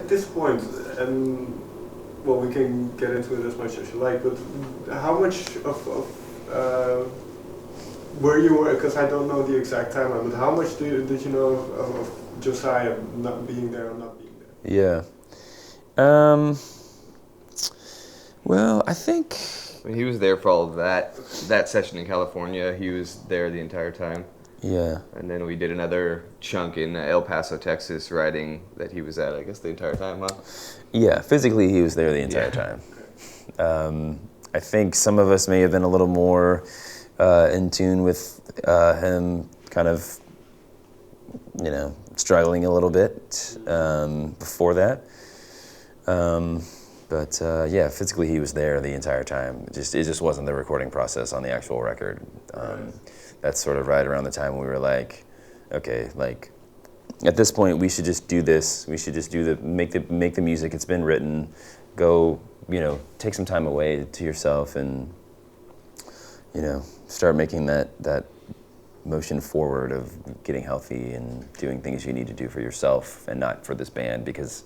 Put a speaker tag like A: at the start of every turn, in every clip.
A: at this point, and well, we can get into it as much as you like, but how much of were you, because I don't know the exact timeline, but how much did you know of Josiah not being there or not being there?
B: Yeah. Well, I think...
C: He was there for all of that session in California. He was there the entire time.
B: Yeah.
C: And then we did another chunk in El Paso, Texas, writing that he was at, I guess, the entire time, huh?
B: Yeah, physically he was there the entire time. I think some of us may have been a little more in tune with him kind of, struggling a little bit before that. But yeah, physically he was there the entire time. It just wasn't the recording process on the actual record. That's sort of right around the time we were like, okay, like at this point we should just do this. We should just make the music. It's been written. Go, take some time away to yourself and start making that motion forward of getting healthy and doing things you need to do for yourself and not for this band, because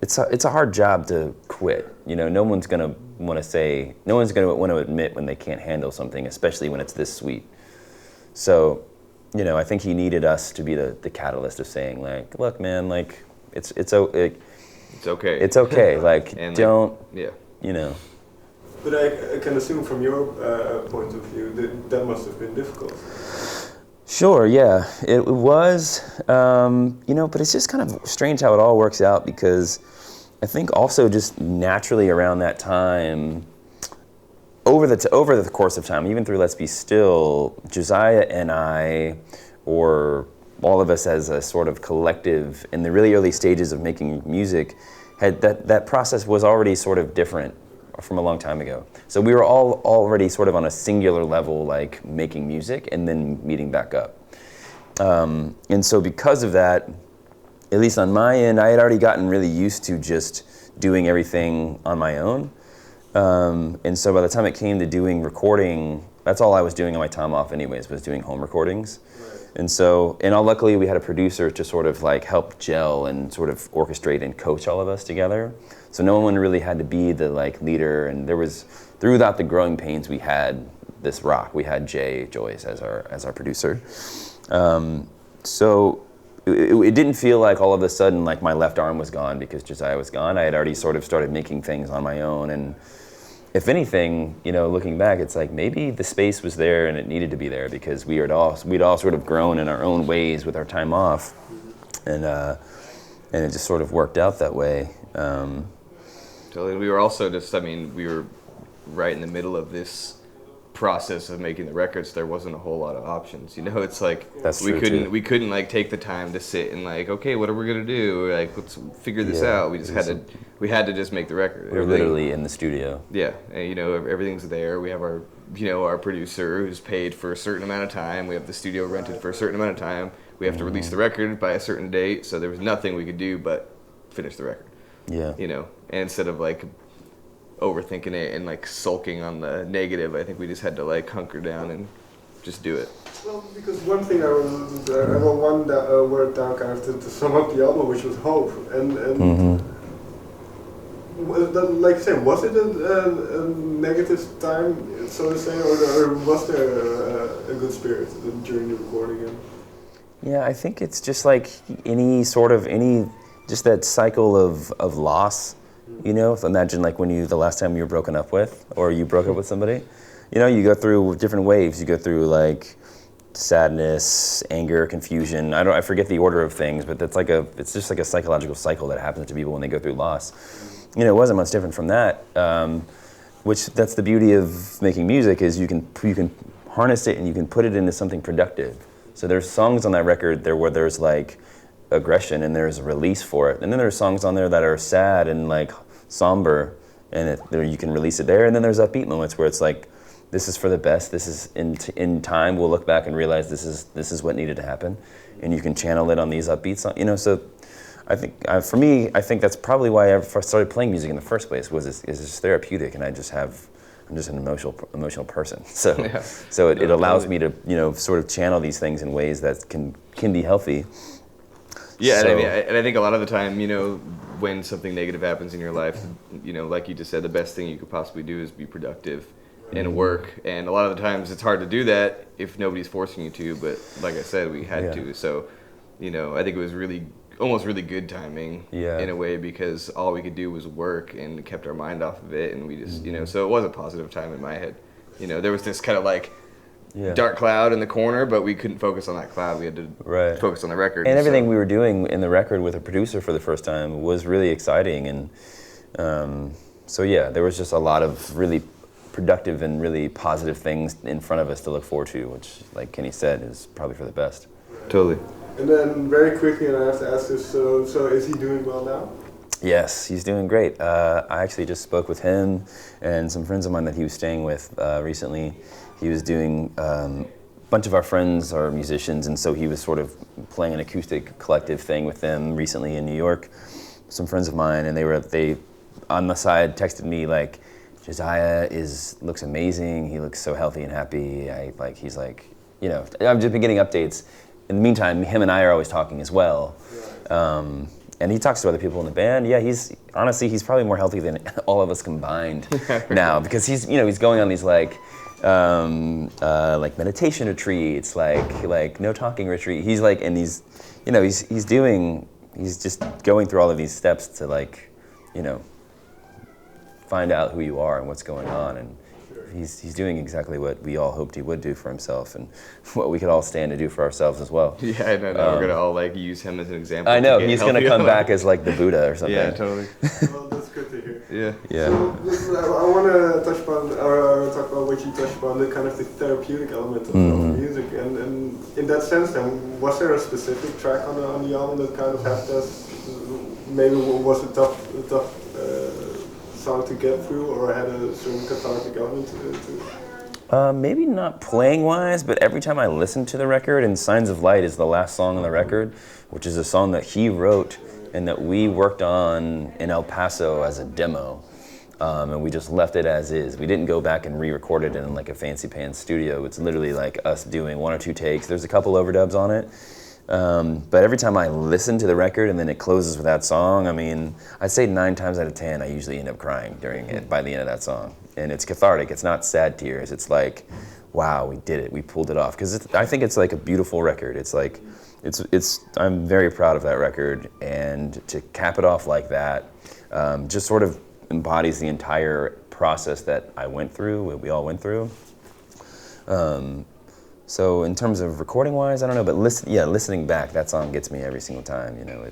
B: it's a hard job to quit. No one's gonna want to admit when they can't handle something, especially when it's this sweet. So, I think he needed us to be the catalyst of saying, like, look, man, like it's okay. It's okay. Like, and don't. Like, yeah.
A: But I can assume from your point of view that must have been difficult.
B: Sure, yeah, it was, but it's just kind of strange how it all works out, because I think also just naturally around that time, over the course of time, even through Let's Be Still, Josiah and I, or all of us as a sort of collective in the really early stages of making music, had that process was already sort of different from a long time ago. So we were all already sort of on a singular level, like making music and then meeting back up. And so because of that, at least on my end, I had already gotten really used to just doing everything on my own. And so by the time it came to doing recording, that's all I was doing on my time off anyways, was doing home recordings. Right. And luckily we had a producer to sort of like help gel and sort of orchestrate and coach all of us together. So no one really had to be the like leader, and throughout the growing pains we had this rock. We had Joyce as our producer. So it didn't feel like all of a sudden like my left arm was gone because Josiah was gone. I had already sort of started making things on my own, and if anything, looking back, it's like maybe the space was there and it needed to be there because we'd all sort of grown in our own ways with our time off, and it just sort of worked out that way.
C: Totally. We were also we were right in the middle of this process of making the records. There wasn't a whole lot of options. It's like we couldn't like take the time to sit and like, okay, what are we gonna do? Like, let's figure this out. We had to just make the record.
B: We're literally in the studio.
C: Yeah, and everything's there. We have our our producer who's paid for a certain amount of time. We have the studio rented for a certain amount of time. We have to release the record by a certain date. So there was nothing we could do but finish the record.
B: Yeah.
C: And instead of like overthinking it and like sulking on the negative, I think we just had to like hunker down and just do it.
A: Well, because one thing I wrote one word down kind of to sum up the album, which was hope, and like I said, was it a negative time, so to say, or was there a good spirit during the recording?
B: Yeah, I think it's just like just that cycle of loss. So imagine like when the last time you were broken up with, or you broke up with somebody, you go through different waves. You go through like sadness, anger, confusion. I forget the order of things, but it's just like a psychological cycle that happens to people when they go through loss. It wasn't much different from that, which that's the beauty of making music, is you can harness it and you can put it into something productive. So there's songs on that record where there's like aggression and there's a release for it, and then there's songs on there that are sad and like somber, and you can release it there. And then there's upbeat moments where it's like, this is for the best. This is in time we'll look back and realize this is what needed to happen, and you can channel it on these upbeat songs. So I think for me, I think that's probably why I started playing music in the first place. It's just therapeutic, and I'm just an emotional person. So yeah. So it allows me to sort of channel these things in ways that can be healthy.
C: Yeah, so, and I think a lot of the time, you know, when something negative happens in your life, you know, like you just said, the best thing you could possibly do is be productive and work. And a lot of the times it's hard to do that if nobody's forcing you to, but like I said, we had to. So, you know, I think it was almost really good timing in a way, because all we could do was work and kept our mind off of it. And we just, you know, so it was a positive time in my head. You know, there was this kind of like dark cloud in the corner, but we couldn't focus on that cloud. We had to focus on the record.
B: And everything we were doing in the record with a producer for the first time was really exciting. And so, yeah, there was just a lot of really productive and really positive things in front of us to look forward to, which, like Kenny said, is probably for the best.
C: Totally.
A: And then very quickly, and I have to ask this, so is he doing well now?
B: Yes, he's doing great. I actually just spoke with him and some friends of mine that he was staying with recently. He was doing, a bunch of our friends are musicians, and so he was sort of playing an acoustic collective thing with them recently in New York. Some friends of mine, and they on the side texted me like, Josiah looks amazing. He looks so healthy and happy. He's like, you know, I've just been getting updates. In the meantime, him and I are always talking as well. And he talks to other people in the band. Yeah, he's probably more healthy than all of us combined now, because he's going on these like meditation retreats, like no talking retreat. He's like, and he's just going through all of these steps to, like, you know, find out who you are and what's going on, and he's doing exactly what we all hoped he would do for himself, and what we could all stand to do for ourselves as well.
C: Yeah, I know. We're gonna all like use him as an example.
B: I know he's gonna come back as like the Buddha or something.
C: Yeah, totally.
A: Well, that's good to hear.
B: Yeah.
A: So, I want to talk about what you touched upon, the kind of the therapeutic element of music, and in that sense, then, was there a specific track on the album that kind of had this? Maybe was it tough song to get through, or had a certain cathartic element to it?
B: Maybe not playing wise, but every time I listen to the record, and Signs of Light is the last song on the record, which is a song that he wrote and that we worked on in El Paso as a demo, and we just left it as is. We didn't go back and re-record it in like a fancy pants studio. It's literally like us doing 1 or 2 takes. There's a couple overdubs on it. But every time I listen to the record and then it closes with that song, I mean, I'd say 9 times out of 10, I usually end up crying during it by the end of that song. And it's cathartic. It's not sad tears. It's like, wow, we did it. We pulled it off. Because I think it's like a beautiful record. It's like, I'm very proud of that record. And to cap it off like that, just sort of embodies the entire process that I went through, what we all went through. So in terms of recording-wise, I don't know, but listening back, that song gets me every single time. You know,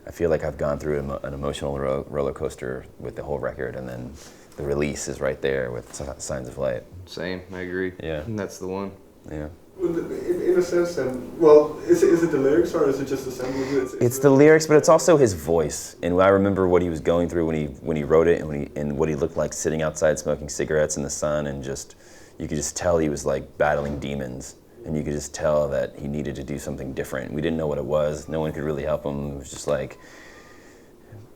B: I feel like I've gone through an emotional roller coaster with the whole record, and then the release is right there with Signs of Light.
C: Same, I agree.
B: Yeah,
C: and that's the one.
B: Yeah.
A: In a sense, then, well, is it the lyrics, or is it just the sample?
B: It's the lyrics, but it's also his voice. And I remember what he was going through when he wrote it, and what he looked like sitting outside smoking cigarettes in the sun, and you could just tell he was like battling demons, and you could just tell that he needed to do something different. We didn't know what it was. No one could really help him. It was just like,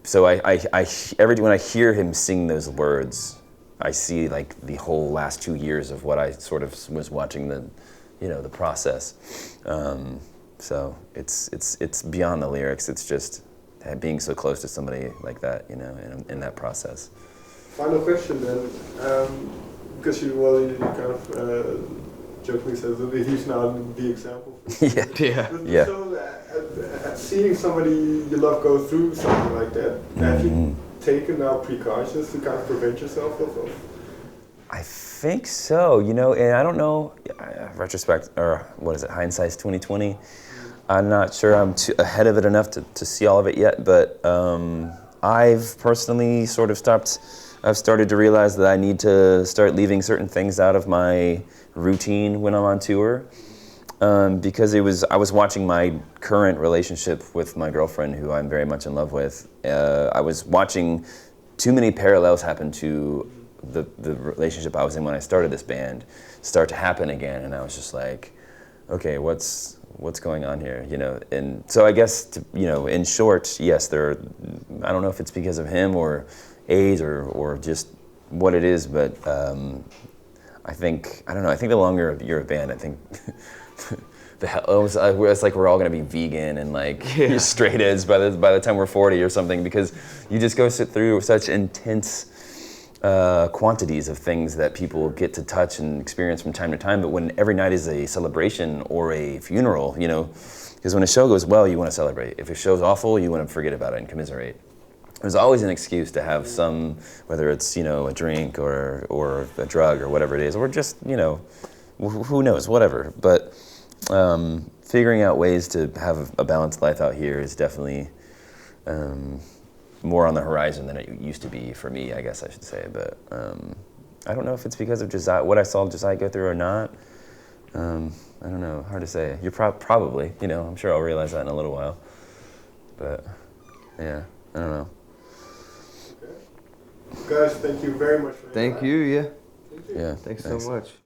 B: so when I hear him sing those words, I see like the whole last 2 years of what I sort of was watching the process. So it's beyond the lyrics. It's just being so close to somebody like that, you know, in that process.
A: Final question then. Because you kind of jokingly said that he's now the example.
B: Yeah.
A: So, seeing somebody you love go through something like that, have you taken now precautions to kind of prevent yourself of?
B: I think so. You know, and I don't know. Retrospect, or what is it? Hindsight's 2020. I'm not sure I'm too ahead of it enough to see all of it yet, but I've personally sort of I've started to realize that I need to start leaving certain things out of my routine when I'm on tour, because I was watching my current relationship with my girlfriend, who I'm very much in love with. I was watching too many parallels happen to the relationship I was in when I started this band start to happen again, and I was just like, okay, what's going on here, you know? And so I guess, in short, yes, I don't know if it's because of him or age or just what it is, but I think the longer you're a band, I think it's like we're all gonna be vegan and like straight edge by the time we're 40 or something, because you just go sit through such intense quantities of things that people get to touch and experience from time to time. But when every night is a celebration or a funeral, you know, because when a show goes well, you want to celebrate. If a show's awful, you want to forget about it and commiserate. There's always an excuse to have some, whether it's, you know, a drink or a drug or whatever it is, or just, you know, who knows, whatever. But figuring out ways to have a balanced life out here is definitely more on the horizon than it used to be for me, I guess I should say. But I don't know if it's because of Josiah, what I saw Josiah go through or not. I don't know, hard to say. You're probably, you know, I'm sure I'll realize that in a little while. But yeah, I don't know.
A: Okay. Guys, thank you very much for
C: Thank you, yeah.
A: Thank you.
B: Yeah.
C: Thanks so much.